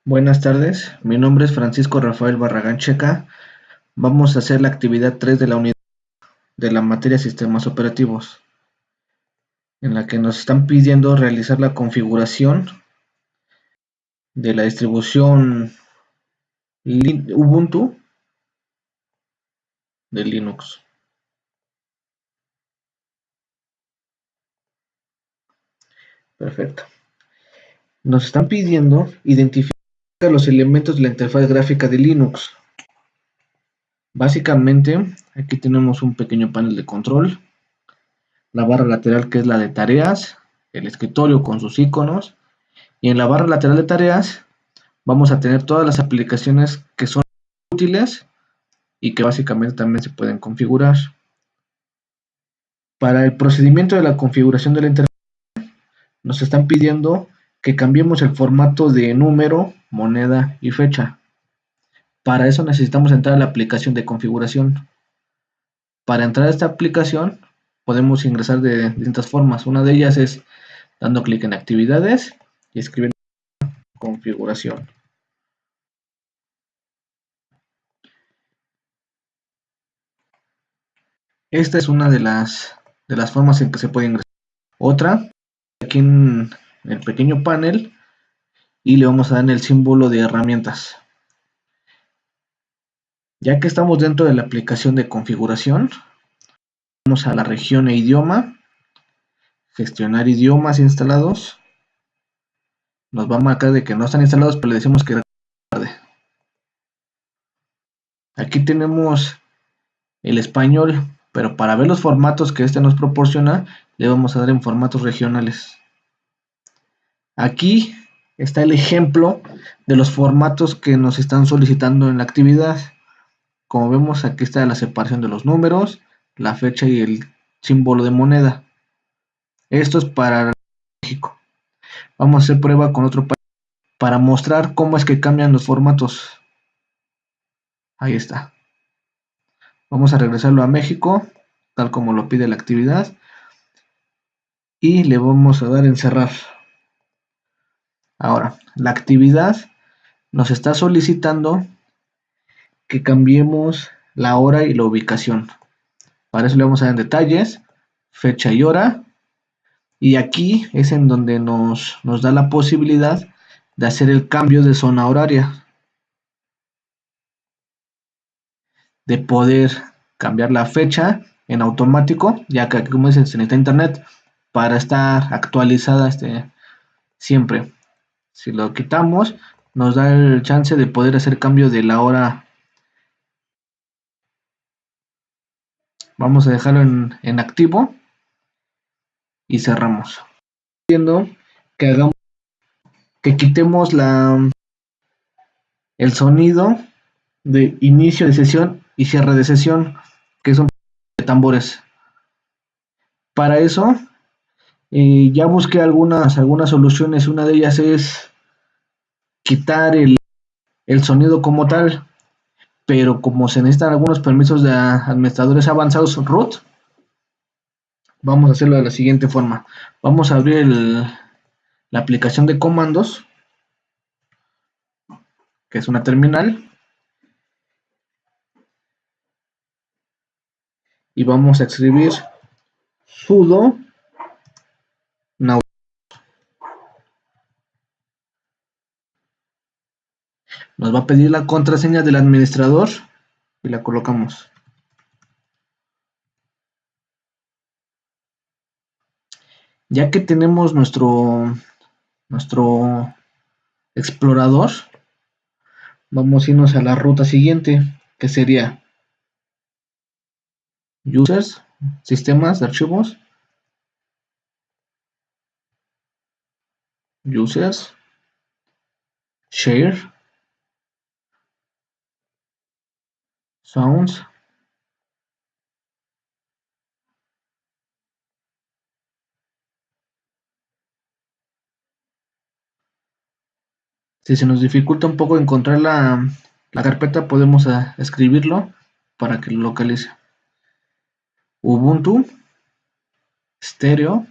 Buenas tardes, mi nombre es Francisco Rafael Barragán Checa. Vamos a hacer la actividad 3 de la unidad de la materia Sistemas Operativos, en la que nos están pidiendo realizar la configuración de la distribución Ubuntu de Linux. Perfecto. Nos están pidiendo identificar los elementos de la interfaz gráfica de Linux. Básicamente, aquí tenemos un pequeño panel de control, la barra lateral que es la de tareas, el escritorio con sus iconos, y en la barra lateral de tareas vamos a tener todas las aplicaciones que son útiles y que básicamente también se pueden configurar. Para el procedimiento de la configuración de la interfaz nos están pidiendo que cambiemos el formato de número, moneda y fecha. Para eso necesitamos entrar a la aplicación de configuración. Para entrar a esta aplicación podemos ingresar de distintas formas. Una de ellas es dando clic en actividades y escribiendo configuración. Esta es una de las formas en que se puede ingresar. Otra, aquí en el pequeño panel, y le vamos a dar en el símbolo de herramientas. Ya que estamos dentro de la aplicación de configuración, vamos a la región e idioma, gestionar idiomas instalados. Nos va a marcar de que no están instalados, pero le decimos que recuerde. Aquí tenemos el español, pero para ver los formatos que este nos proporciona, le vamos a dar en formatos regionales. Aquí está el ejemplo de los formatos que nos están solicitando en la actividad. Como vemos, aquí está la separación de los números, la fecha y el símbolo de moneda. Esto es para México. Vamos a hacer prueba con otro país para mostrar cómo es que cambian los formatos. Ahí está. Vamos a regresarlo a México, tal como lo pide la actividad. Y le vamos a dar en cerrar. Ahora, la actividad nos está solicitando que cambiemos la hora y la ubicación. Para eso le vamos a dar en detalles, fecha y hora. Y aquí es en donde nos da la posibilidad de hacer el cambio de zona horaria. De poder cambiar la fecha en automático, ya que como dicen, se necesita internet para estar actualizada siempre. Si lo quitamos, nos da el chance de poder hacer cambio de la hora. Vamos a dejarlo en activo y cerramos. Viendo que hagamos que quitemos el sonido de inicio de sesión y cierre de sesión, que son de tambores. Para eso ya busqué algunas soluciones. Una de ellas es quitar el sonido como tal, pero como se necesitan algunos permisos de administradores avanzados root, vamos a hacerlo de la siguiente forma. Vamos a abrir la aplicación de comandos, que es una terminal, y vamos a escribir sudo now. Nos va a pedir la contraseña del administrador y la colocamos. Ya que tenemos nuestro explorador, vamos a irnos a la ruta siguiente, que sería users, sistemas de archivos, users, share, sounds, si se nos dificulta un poco encontrar la carpeta, podemos escribirlo para que lo localice. Ubuntu, stereo,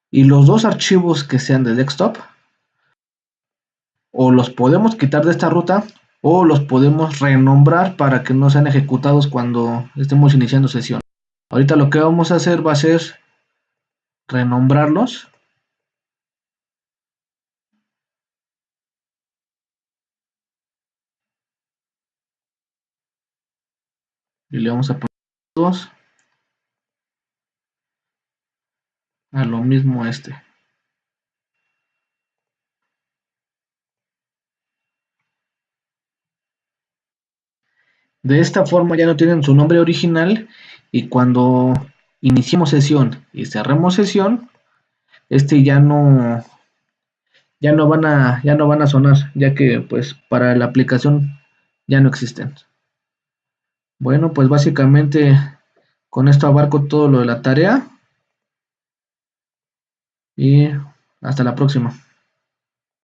y los dos archivos que sean de desktop o los podemos quitar de esta ruta o los podemos renombrar para que no sean ejecutados cuando estemos iniciando sesión. Ahorita lo que vamos a hacer va a ser renombrarlos. Y le vamos a poner todos a lo mismo este. De esta forma ya no tienen su nombre original y cuando iniciemos sesión y cerremos sesión, ya no van a sonar, ya que pues para la aplicación ya no existen. Bueno, pues básicamente con esto abarco todo lo de la tarea y hasta la próxima.